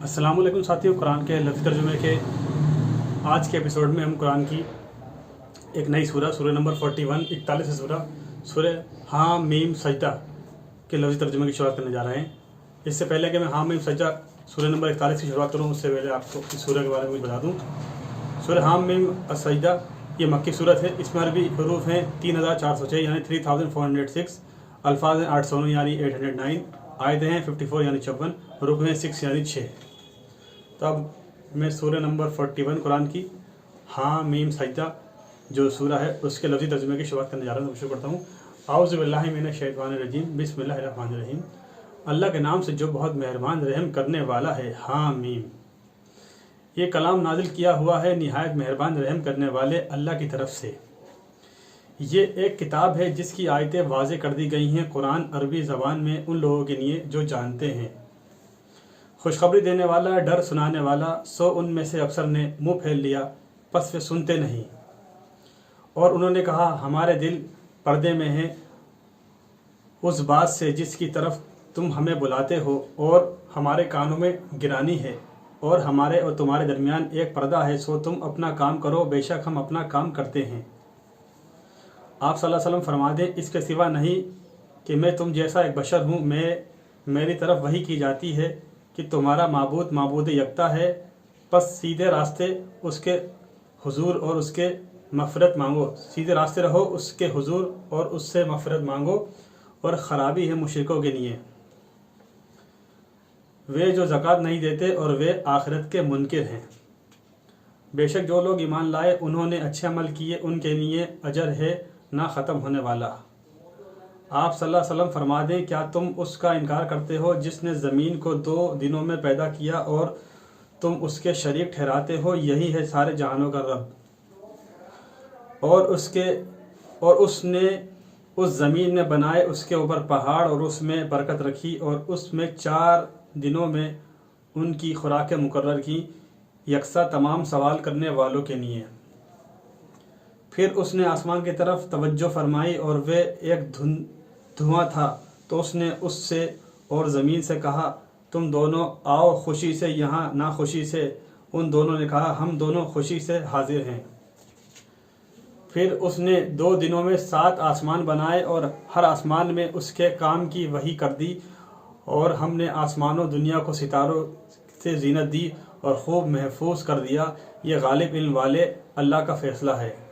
अस्सलाम वालेकुम साथियों, कुरान के लफ्ज़ तर्जुमे के आज के एपिसोड में हम कुरान की एक नई सूरह नंबर 41 41 सूरह हाँ मीम सजदा के लफ्ज़ तर्जुमे की शुरुआत करने जा रहे हैं। इससे पहले कि मैं हाँ मीम सजदा सूरह नंबर 41 की शुरुआत करूँ, उससे पहले आपको इस सूरह के बारे में कुछ बता दूँ। सूरह हाँ मीम सजदा ये मक्की सूरत है। इसमें अरबी हरूफ हैं 3406 यानी 3406, अल्फाज हैं 809 यानी 809, आयतें हैं 54 यानी 54, रुकन हैं 6 यानी 6। तब मैं सूरह नंबर 41 कुरान की हाँ मीम सजदा जो सूरह है उसके लफ्ज़ी तर्जुमे की शुरुआत करने जा रहा हूँ। शुरू करता हूँ। आऊज़ु बिल्लाहि मिनश शैतानिर रजीम, बिस्मिल्लाहिर रहमानिर रहीम। अल्लाह के नाम से जो बहुत मेहरबान रहम करने वाला है। हाँ मीम। ये कलाम नाजिल किया हुआ है निहायत मेहरबान रहम करने वाले अल्लाह की तरफ से। ये एक किताब है जिसकी आयतें वाज़े कर दी गई हैं कुरान अरबी ज़बान में उन लोगों के लिए जो जानते हैं। खुशखबरी देने वाला, डर सुनाने वाला, सो उनमें से अक्सर ने मुंह फैल लिया, पस वे सुनते नहीं। और उन्होंने कहा हमारे दिल पर्दे में हैं उस बात से जिसकी तरफ तुम हमें बुलाते हो, और हमारे कानों में गिरानी है, और हमारे और तुम्हारे दरमियान एक पर्दा है, सो तुम अपना काम करो, बेशक हम अपना काम करते हैं। आप सल्लल्लाहु अलैहि वसल्लम फरमा दें, इसके सिवा नहीं कि मैं तुम जैसा एक बशर हूँ, मेरी तरफ वही की जाती है कि तुम्हारा माबूद यकता है, बस सीधे रास्ते उसके हुजूर और उसके मफ़रत मांगो। सीधे रास्ते रहो, उसके हुजूर और उससे मफ़रत मांगो, और ख़राबी है मुशरिकों के लिए वे जो ज़कात नहीं देते और वे आखिरत के मुनकिर हैं। बेशक जो लोग ईमान लाए, उन्होंने अच्छे अमल किए, उनके लिए अजर है ना ख़त्म होने वाला। आप सल्लल्लाहु अलैहि वसल्लम फरमा दें, क्या तुम उसका इनकार करते हो जिसने ज़मीन को 2 दिनों में पैदा किया और तुम उसके शरीक ठहराते हो? यही है सारे जहानों का रब। और उसने उस ज़मीन में बनाए उसके ऊपर पहाड़ और उसमें बरकत रखी, और उसमें 4 दिनों में उनकी खुराकें मुकर्रर की, यकसा तमाम सवाल करने वालों के लिए। फिर उसने आसमान की तरफ तवज्जो फरमाई और वे एक धुआं था, तो उसने उससे और ज़मीन से कहा तुम दोनों आओ खुशी से यहाँ, ना खुशी से। उन दोनों ने कहा हम दोनों खुशी से हाजिर हैं। फिर उसने 2 दिनों में 7 आसमान बनाए और हर आसमान में उसके काम की वही कर दी, और हमने आसमानों दुनिया को सितारों से जीनत दी और खूब महफूज कर दिया। ये गालिब इल्म वाले अल्लाह का फ़ैसला है।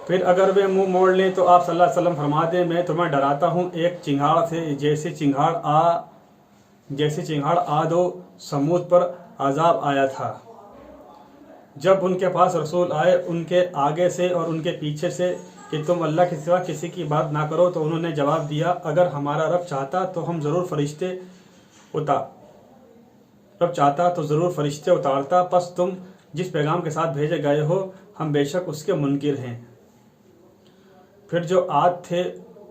फिर अगर वे मुंह मोड़ लें तो आप सल्लल्लाहु अलैहि वसल्लम फरमा दें, मैं तुम्हें डराता हूँ एक चिंगाड़ से, जैसे चिंगाड़ आद व समूद पर अजाब आया था। जब उनके पास रसूल आए उनके आगे से और उनके पीछे से कि तुम अल्लाह के सिवा किसी की बात ना करो, तो उन्होंने जवाब दिया अगर हमारा रब चाहता तो ज़रूर फरिश्ते उतारता, बस तुम जिस पैगाम के साथ भेजे गए हो हम बेशक उसके मुनकिर हैं। फिर जो आद थे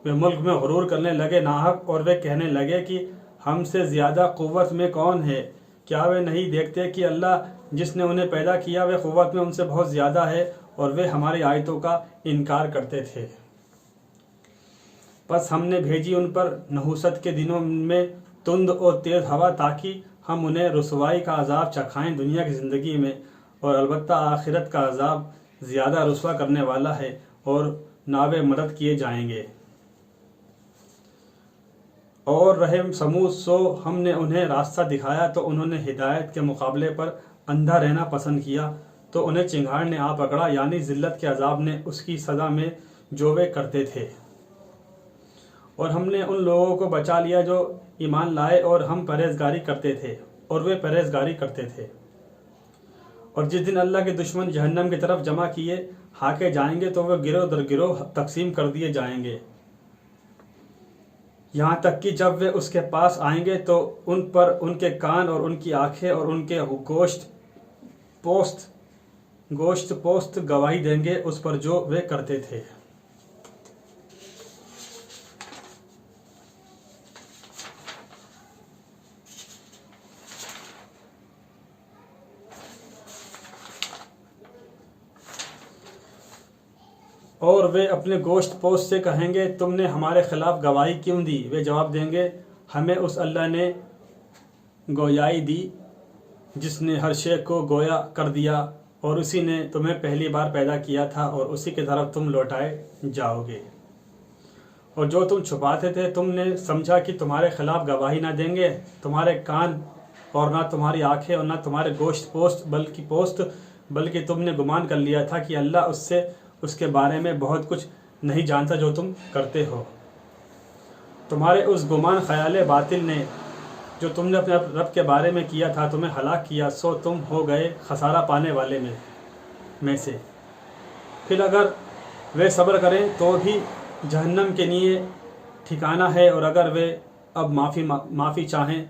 वे मुल्क में गुरूर करने लगे नाहक, और वे कहने लगे कि हमसे ज़्यादा क़ुव्वत में कौन है? क्या वे नहीं देखते कि अल्लाह जिसने उन्हें पैदा किया वे क़ुव्वत में उनसे बहुत ज़्यादा है? और वे हमारी आयतों का इनकार करते थे। बस हमने भेजी उन पर नहुसत के दिनों में तुंद और तेज़ हवा, ताकि हम उन्हें रुसवाई का अजाब चखाएं दुनिया की ज़िंदगी में, और अलबत्ता आखिरत का अजाब ज़्यादा रुसवा करने वाला है, और नावे मदद किए जाएंगे। और रहे समूद, सो हमने उन्हें रास्ता दिखाया तो उन्होंने हिदायत के मुकाबले पर अंधा रहना पसंद किया, तो उन्हें चिंगाड़ ने आ पकड़ा, यानी ज़िल्लत के अजाब ने उसकी सज़ा में जो वे करते थे। और हमने उन लोगों को बचा लिया जो ईमान लाए और हम परहेज़गारी करते थे, और वे परहेज़गारी करते थे। और जिस दिन अल्लाह के दुश्मन जहन्नम की तरफ जमा किए हाके जाएंगे, तो वे गिरोह दर गिरोह तकसीम कर दिए जाएंगे, यहाँ तक कि जब वे उसके पास आएंगे तो उन पर उनके कान और उनकी आंखें और उनके गोश्त पोस्त गवाही देंगे उस पर जो वे करते थे। और वे अपने गोश्त पोस्त से कहेंगे तुमने हमारे खिलाफ गवाही क्यों दी? वे जवाब देंगे हमें उस अल्लाह ने گویائی دی، جس نے ہر شے کو گویا کر دیا، اور اسی نے تمہیں پہلی بار پیدا کیا تھا، اور اسی کی طرف تم لوٹائے جاؤ گے۔ اور جو تم چھپاتے تھے تم نے سمجھا کہ تمہارے خلاف گواہی نہ دیں گے، تمہارے کان اور نہ تمہاری آنکھیں اور نہ تمہارے گوشت بلکہ تم نے گمان کر لیا تھا کہ اللہ اس کے بارے میں بہت کچھ نہیں جانتا جو تم کرتے ہو۔ تمہارے اس گمان خیال باطل نے جو تم نے اپنے رب کے بارے میں کیا تھا تمہیں ہلاک کیا، سو تم ہو گئے خسارہ پانے والے میں سے۔ پھر اگر وہ صبر کریں تو بھی جہنم کے لیے ٹھکانہ ہے، اور اگر وہ اب معافی چاہیں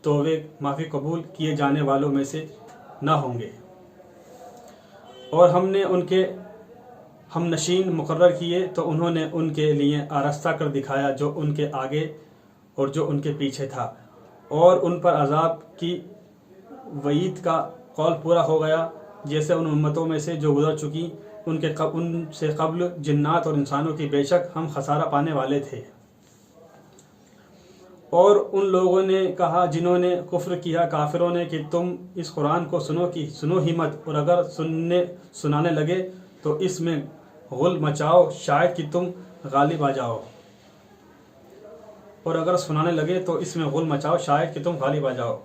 تو وہ معافی قبول کیے جانے والوں میں سے نہ ہوں گے۔ اور ہم نے ان کے ہم نشین مقرر کیے تو انہوں نے ان کے لیے آراستہ کر دکھایا جو ان کے آگے اور جو ان کے پیچھے تھا، اور ان پر عذاب کی وعید کا قول پورا ہو گیا، جیسے ان امتوں میں سے جو گزر چکی ان سے قبل جنات اور انسانوں کی، بے شک ہم خسارہ پانے والے تھے۔ اور ان لوگوں نے کہا جنہوں نے کفر کیا کافروں نے کہ تم اس قرآن کو سنو ہی مت، اور اگر سنانے لگے تو اس میں غل مچاؤ شاید کہ تم غالب آ جاؤ۔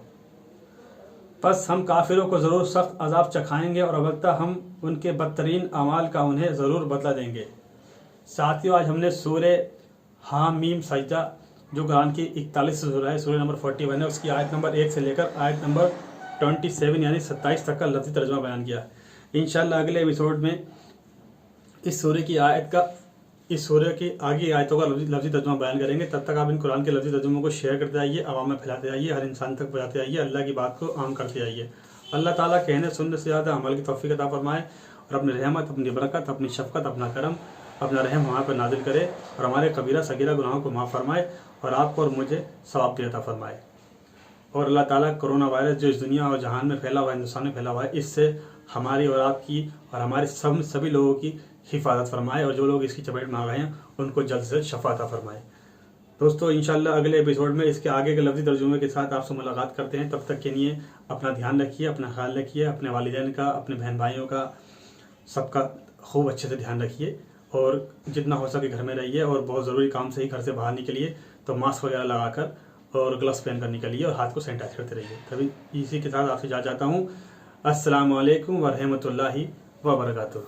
پس ہم کافروں کو ضرور سخت عذاب چکھائیں گے، اور البتہ ہم ان کے بدترین اعمال کا انہیں ضرور بدلہ دیں گے۔ ساتھیو، آج ہم نے سورہ حامیم سجدہ جو قرآن کی 41 سورہ ہے، سورہ نمبر 41 ہے، اس کی آیت نمبر 1 سے لے کر آیت نمبر 27 یعنی 27 تک کا لفظی ترجمہ بیان کیا۔ انشاءاللہ اگلے ایپیسوڈ میں اس سورہ کی آگے آیتوں کا لفظی ترجمہ بیان کریں گے۔ تب تک آپ ان قرآن کے لفظی ترجموں کو شیئر کرتے آئیے، عوام میں پھیلاتے آئیے، ہر انسان تک پہنچاتے آئیے، اللہ کی بات کو عام کرتے آئیے۔ اللہ تعالیٰ کہنے سننے سے زیادہ عمل کی توفیق عطا فرمائے، اور اپنی رحمت، اپنی برکت، اپنی شفقت، اپنا کرم، اپنا رحم ہمارے پر نازل کرے، اور ہمارے کبیرہ صغیرہ گناہوں کو معاف فرمائے، اور آپ کو اور مجھے ثواب عطا فرمائے۔ اور اللہ تعالیٰ کرونا وائرس جو اس دنیا اور جہان میں پھیلا ہوا ہے، ہندوستان میں پھیلا ہوا ہے، اس سے ہماری اور آپ کی اور ہمارے سبھی لوگوں کی حفاظت فرمائے، اور جو لوگ اس کی چپیٹ میں آ گئے ہیں ان کو جلد سے شفا عطا فرمائے۔ دوستو، انشاءاللہ اگلے ایپیسوڈ میں اس کے آگے کے لفظی ترجمے کے ساتھ آپ سے ملاقات کرتے ہیں۔ تب تک کے لیے اپنا دھیان رکھیے، اپنا خیال رکھیے، اپنے والدین کا، اپنے بہن بھائیوں کا، سب کا خوب اچھے سے دھیان رکھیے، اور جتنا ہو سکے گھر میں رہیے، اور بہت ضروری کام سے ہی گھر سے باہر نکلیے تو ماسک وغیرہ لگا کر اور گلوز پہن کر نکلیے، اور ہاتھ کو سینیٹائز کرتے رہیے۔ تبھی اسی کے ساتھ آپ سے جا چاہتا ہوں، السلام علیکم ورحمۃ اللہ وبرکاتہ۔